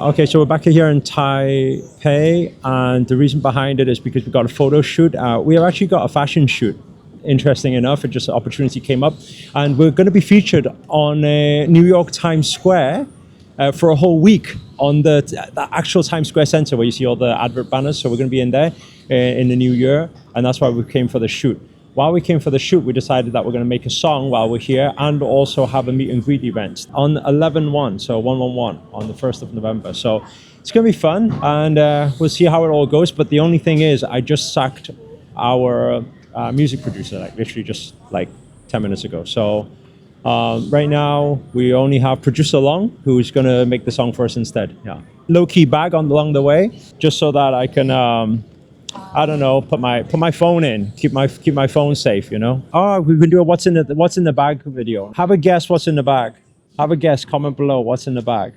Okay, so we're back here in Taipei, and the reason behind it is because we got a photo shoot. We have actually got a fashion shoot. Interesting enough, it just an opportunity came up, and we're going to be featured on New York Times Square for a whole week on the actual Times Square Center where you see all the advert banners. So we're going to be in there in the new year, and that's why we came for the shoot. While we came for the shoot, we decided that we're going to make a song while we're here and also have a meet and greet event on 11/1, so 111 on the 1st of November. So it's going to be fun, and we'll see how it all goes. But the only thing is, I just sacked our music producer, like literally just like 10 minutes ago. So right now, we only have producer Long, who's going to make the song for us instead. Yeah, low-key bag along the way, just so that I can... I don't know, put my phone in, keep my phone safe, you know. Oh, we can do a what's in the bag video. Have a guess what's in the bag. Have a guess, comment below what's in the bag.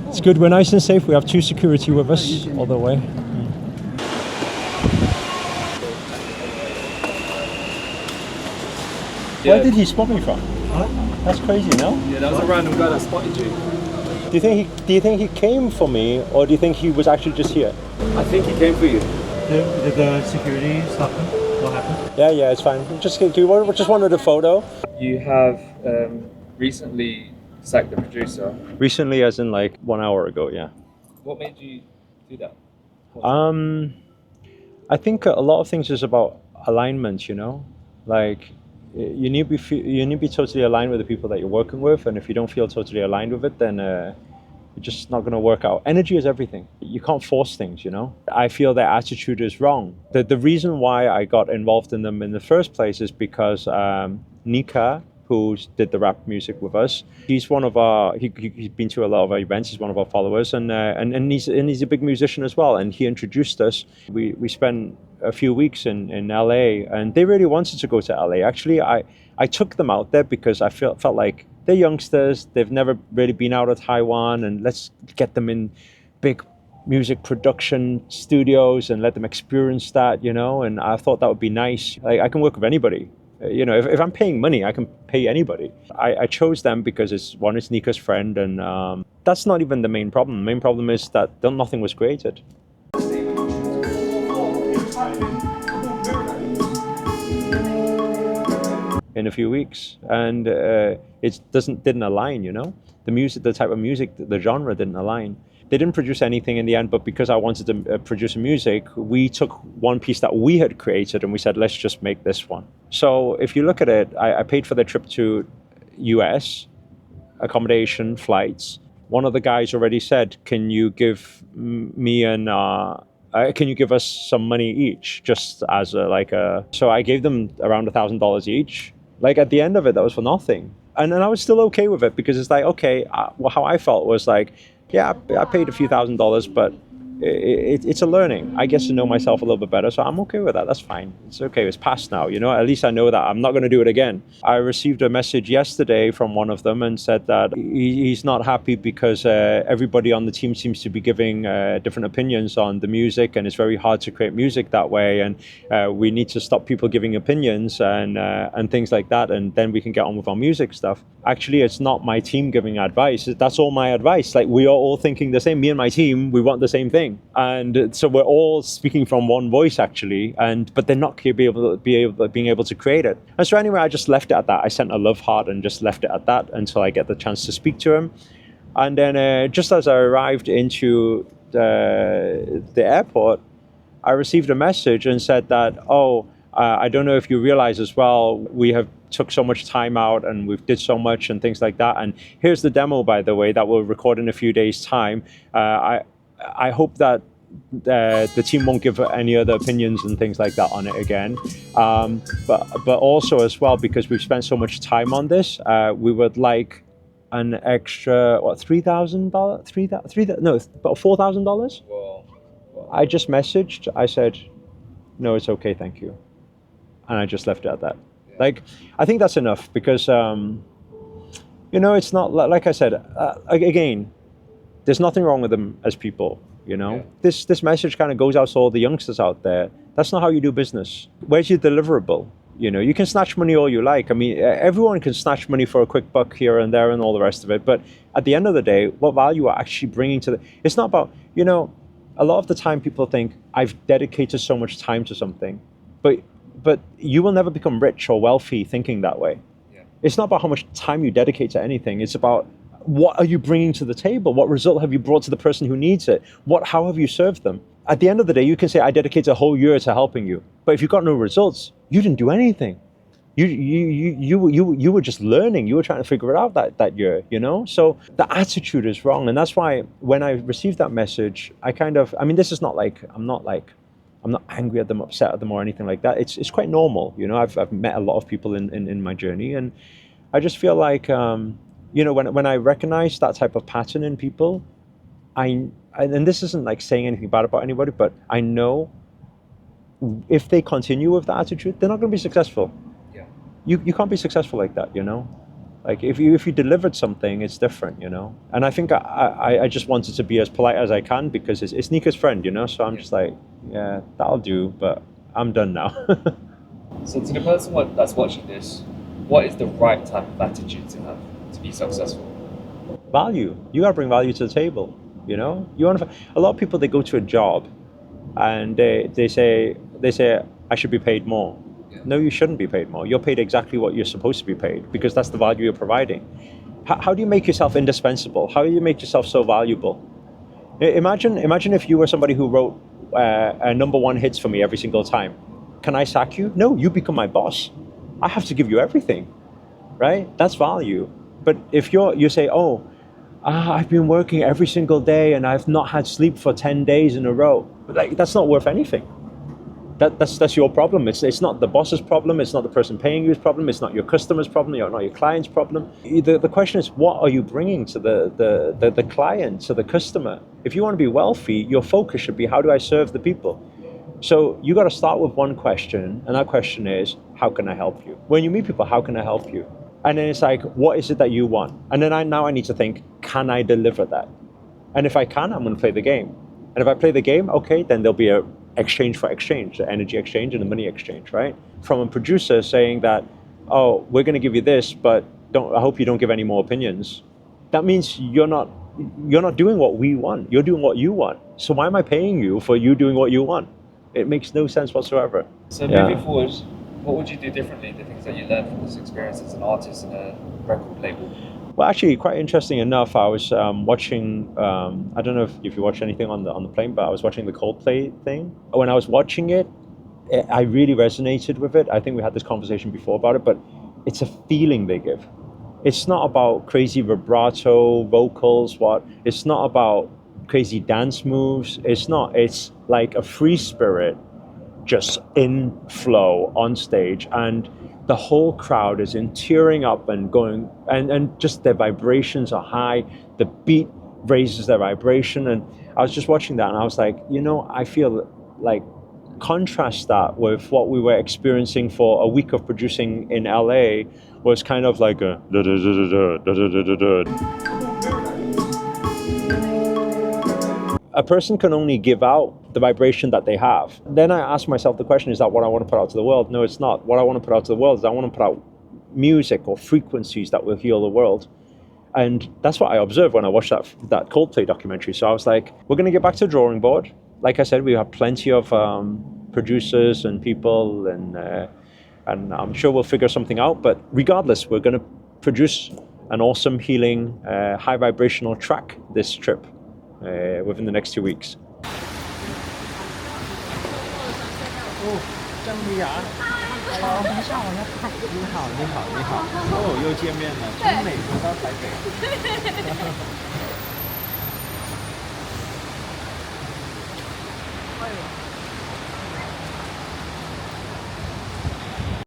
It's good, we're nice and safe. We have 2 security with us all the way. Yeah. Where did he spot me from? Huh? That's crazy, no? Yeah, that was a random guy that spotted you. Do you think he came for me, or do you think he was actually just here? I think he came for you. Did the security stop him? What happened? Yeah, it's fine. Just wanted a photo. You have recently sacked the producer. Recently, as in like 1 hour ago, yeah. What made you do that? I think a lot of things is about alignment, you know? Like, you need to be totally aligned with the people that you're working with, and if you don't feel totally aligned with it, then it's just not going to work out. Energy is everything. You can't force things, you know? I feel their attitude is wrong. The reason why I got involved in them in the first place is because Nika, who did the rap music with us, he's one of our, he's been to a lot of our events, he's one of our followers, and he's a big musician as well, and he introduced us. We spent a few weeks in LA, and they really wanted to go to LA. Actually, I took them out there because I felt like they're youngsters, they've never really been out of Taiwan, and let's get them in big music production studios and let them experience that, you know, and I thought that would be nice. Like, I can work with anybody. You know, if I'm paying money, I can pay anybody. I chose them because it's Nika's friend, and that's not even the main problem. The main problem is that nothing was created. In a few weeks, and it didn't align, you know. The music, the type of music, the genre didn't align. They didn't produce anything in the end, but because I wanted to produce music, we took one piece that we had created and we said, let's just make this one. So if you look at it, I paid for the trip to US, accommodation, flights. One of the guys already said, can you give me can you give us some money each, just as so I gave them around $1,000 each. Like, at the end of it, that was for nothing. And I was still okay with it, because it's like, okay, how I felt was like, yeah, I paid a few $1,000s, but it's a learning. I get to know myself a little bit better, so I'm okay with that. That's fine. It's okay. It's past now, you know. At least I know that I'm not going to do it again. I received a message yesterday from one of them and said that he's not happy because everybody on the team seems to be giving different opinions on the music, and it's very hard to create music that way, and we need to stop people giving opinions and things like that, and then we can get on with our music stuff. Actually, it's not my team giving advice. That's all my advice. Like, we are all thinking the same. Me and my team, we want the same thing. And so we're all speaking from one voice, actually, but they're not being able to create it. And so anyway, I just left it at that. I sent a love heart and just left it at that until I get the chance to speak to him. And then just as I arrived into the airport, I received a message and said that, I don't know if you realize as well, we have took so much time out and we've did so much and things like that. And here's the demo, by the way, that we'll record in a few days' time. I hope that the team won't give any other opinions and things like that on it again. But also as well, because we've spent so much time on this, we would like an extra, $3,000? No, about $4,000? Well, I just messaged, I said, no, it's okay, thank you. And I just left it at that. Yeah. Like, I think that's enough, because, you know, it's not, like I said, again, there's nothing wrong with them as people, you know? Yeah. This message kind of goes out to all the youngsters out there. That's not how you do business. Where's your deliverable? You can snatch money all you like. I mean, everyone can snatch money for a quick buck here and there and all the rest of it. But at the end of the day, what value are actually bringing to the? It's not about, a lot of the time people think I've dedicated so much time to something, but you will never become rich or wealthy thinking that way. Yeah. It's not about how much time you dedicate to anything. It's about what are you bringing to the table? What result have you brought to the person who needs it? How have you served them? At the end of the day, you can say, I dedicated a whole year to helping you. But if you got no results, you didn't do anything. You were just learning. You were trying to figure it out that year, So the attitude is wrong. And that's why when I received that message, this is not like, I'm not angry at them, upset at them or anything like that. It's quite normal. I've met a lot of people in my journey. And I just feel like, when I recognize that type of pattern in people, and this isn't like saying anything bad about anybody, but I know if they continue with that attitude, they're not going to be successful. Yeah. You can't be successful like that, Like if you delivered something, it's different, And I think I just wanted to be as polite as I can because it's Nika's friend, So I'm just like, yeah, that'll do, but I'm done now. So to the person that's watching this, what is the right type of attitude to have to be successful? Value. You got to bring value to the table. You want to. A lot of people, they go to a job, and they say I should be paid more. Yeah. No, you shouldn't be paid more. You're paid exactly what you're supposed to be paid because that's the value you're providing. How do you make yourself indispensable? How do you make yourself so valuable? Imagine if you were somebody who wrote number one hits for me every single time. Can I sack you? No, you become my boss. I have to give you everything, right? That's value. But if you say, I've been working every single day and I've not had sleep for 10 days in a row. Like, that's not worth anything. That's your problem. It's not the boss's problem. It's not the person paying you's problem. It's not your customer's problem. Not your client's problem. The question is, what are you bringing to the client, to the customer? If you want to be wealthy, your focus should be, how do I serve the people? So you got to start with one question, and that question is, how can I help you? When you meet people, how can I help you? And then it's like, what is it that you want? And then I need to think, can I deliver that? And if I can, I'm going to play the game. And if I play the game, okay, then there'll be a exchange for exchange, the energy exchange and the money exchange, right? From a producer saying that, we're going to give you this, but I hope you don't give any more opinions. That means you're not doing what we want. You're doing what you want. So why am I paying you for you doing what you want? It makes no sense whatsoever. So moving forward, what would you do differently, the things that you learned from this experience as an artist in a record label? Well, actually, quite interesting enough, I was watching, I don't know if you watch anything on the plane, but I was watching the Coldplay thing. When I was watching it, I really resonated with it. I think we had this conversation before about it, but it's a feeling they give. It's not about crazy vibrato vocals, it's not about crazy dance moves. It's like a free spirit just in flow on stage, and the whole crowd is in tearing up and going, and just their vibrations are high. The beat raises their vibration, and I was just watching that and I was like, I feel like contrast that with what we were experiencing for a week of producing in LA was kind of like a da da da da da da da da da. A person can only give out the vibration that they have. Then I ask myself the question, is that what I want to put out to the world? No, it's not. What I want to put out to the world is I want to put out music or frequencies that will heal the world. And that's what I observed when I watched that Coldplay documentary. So I was like, we're going to get back to the drawing board. Like I said, we have plenty of producers and people, and I'm sure we'll figure something out. But regardless, we're going to produce an awesome, healing, high vibrational track this trip. Within the next 2 weeks. 郑丽雅 ，Hello， 你好，又见面了，从美国到台北。